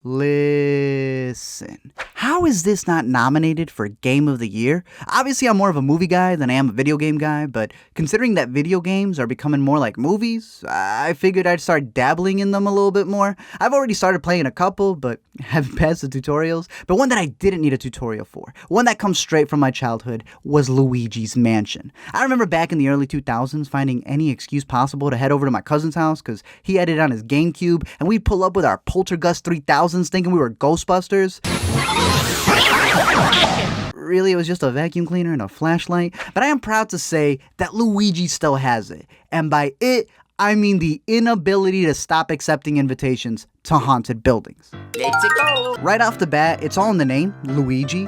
Listen, how is this not nominated for Game of the Year? Obviously, I'm more of a movie guy than I am a video game guy, but considering that video games are becoming more like movies, I figured I'd start dabbling in them a little bit more. I've already started playing a couple, but haven't passed the tutorials. But one that I didn't need a tutorial for, one that comes straight from my childhood, was Luigi's Mansion. I remember back in the early 2000s finding any excuse possible to head over to my cousin's house because he had it on his GameCube, and we'd pull up with our Poltergust 3000 thinking we were Ghostbusters. Really, it was just a vacuum cleaner and a flashlight. But I am proud to say that Luigi still has it. And by it, I mean the inability to stop accepting invitations to haunted buildings. Let's go! Right off the bat, it's all in the name, Luigi.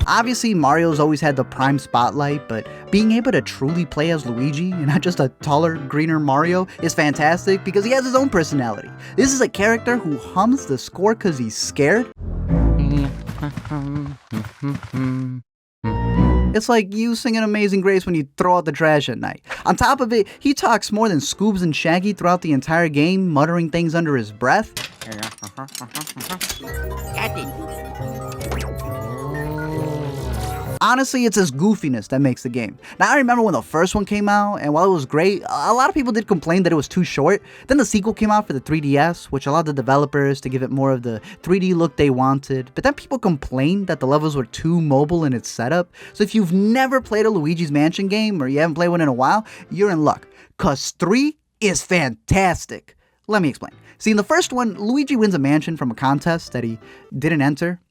Obviously, Mario's always had the prime spotlight, but being able to truly play as Luigi and not just a taller, greener Mario is fantastic because he has his own personality. This is a character who hums the score because he's scared. It's like you singing Amazing Grace when you throw out the trash at night. On top of it, he talks more than Scoobs and Shaggy throughout the entire game, muttering things under his breath. Honestly, it's his goofiness that makes the game. Now, I remember when the first one came out, and while it was great, a lot of people did complain that it was too short. Then the sequel came out for the 3DS, which allowed the developers to give it more of the 3D look they wanted. But then people complained that the levels were too mobile in its setup. So if you've never played a Luigi's Mansion game, or you haven't played one in a while, you're in luck. Cause 3 is fantastic. Let me explain. See, in the first one, Luigi wins a mansion from a contest that he didn't enter.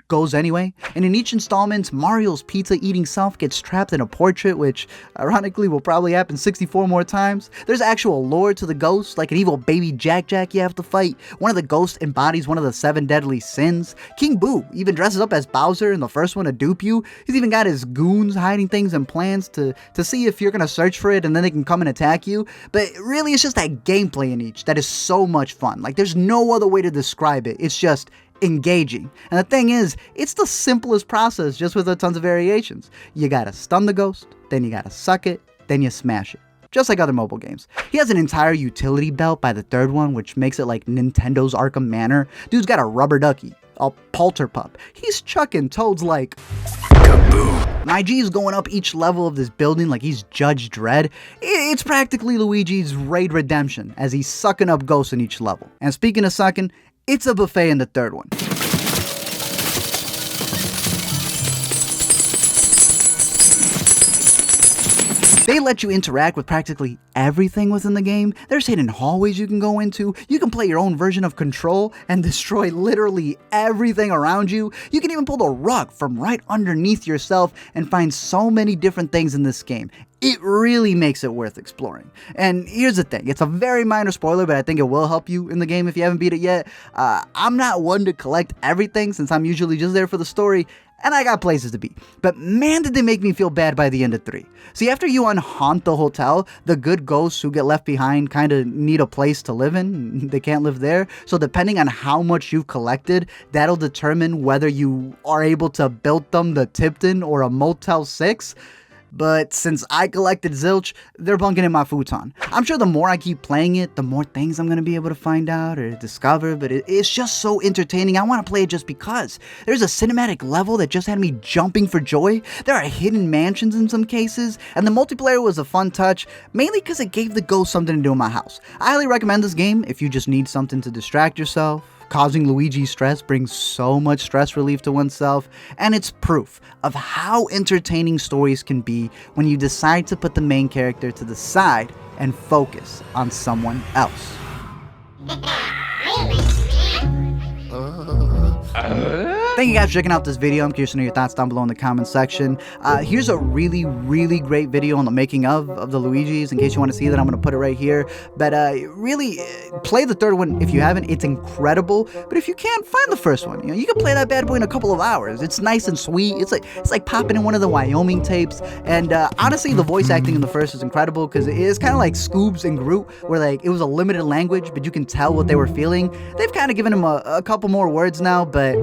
Goes anyway, and in each installment, Mario's pizza-eating self gets trapped in a portrait, which ironically will probably happen 64 more times. There's actual lore to the ghost, like an evil baby Jack-Jack you have to fight. One of the ghosts embodies one of the 7 deadly sins. King Boo even dresses up as Bowser in the first one to dupe you. He's even got his goons hiding things and plans to see if you're gonna search for it and then they can come and attack you. But really, it's just that gameplay in each that is so much fun. Like, there's no other way to describe it. It's just engaging. And the thing is, it's the simplest process, just with a tons of variations. You gotta stun the ghost, then you gotta suck it, then you smash it. Just like other mobile games. He has an entire utility belt by the third one, which makes it like Nintendo's Arkham Manor. Dude's got a rubber ducky, a polterpup. He's chucking toads like kaboom. My G's going up each level of this building like he's Judge Dredd. It's practically Luigi's Raid Redemption, as he's sucking up ghosts in each level. And speaking of sucking, it's a buffet in the third one. They let you interact with practically everything within the game. There's hidden hallways you can go into. You can play your own version of Control and destroy literally everything around you. You can even pull the rug from right underneath yourself and find so many different things in this game. It really makes it worth exploring. And here's the thing, it's a very minor spoiler, but I think it will help you in the game if you haven't beat it yet. I'm not one to collect everything since I'm usually just there for the story, and I got places to be. But man, did they make me feel bad by the end of 3. See, after you unhaunt the hotel, the good ghosts who get left behind kind of need a place to live in. They can't live there. So depending on how much you've collected, that'll determine whether you are able to build them the Tipton or a Motel 6. But since I collected zilch, they're bunking in my futon. I'm sure the more I keep playing it, the more things I'm going to be able to find out or discover, but it's just so entertaining. I want to play it just because. There's a cinematic level that just had me jumping for joy. There are hidden mansions in some cases, and the multiplayer was a fun touch, mainly because it gave the ghost something to do in my house. I highly recommend this game if you just need something to distract yourself. Causing Luigi stress brings so much stress relief to oneself, and it's proof of how entertaining stories can be when you decide to put the main character to the side and focus on someone else. Thank you guys for checking out this video. I'm curious to know your thoughts down below in the comment section. Here's a really, really great video on the making of the Luigis. In case you want to see that, I'm going to put it right here. But really, play the third one if you haven't. It's incredible. But if you can't, find the first one. You know, you can play that bad boy in a couple of hours. It's nice and sweet. It's like popping in one of the Wyoming tapes. And honestly, the voice acting in the first is incredible because it is kind of like Scoobs and Groot, where like it was a limited language, but you can tell what they were feeling. They've kind of given him a couple more words now, but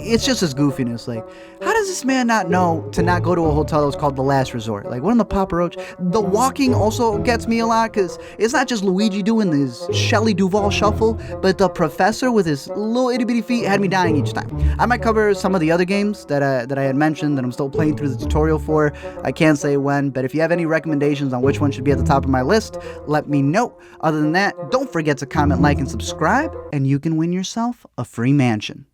it's just his goofiness. Like, how does this man not know to not go to a hotel that was called The Last Resort? Like, what in the Papa Roach? The walking also gets me a lot, because it's not just Luigi doing this Shelley Duvall shuffle, but the professor with his little itty bitty feet had me dying each time. I might cover some of the other games that I had mentioned that I'm still playing through the tutorial for. I can't say when, but if you have any recommendations on which one should be at the top of my list, let me know. Other than that, don't forget to comment, like, and subscribe, and you can win yourself a free mansion.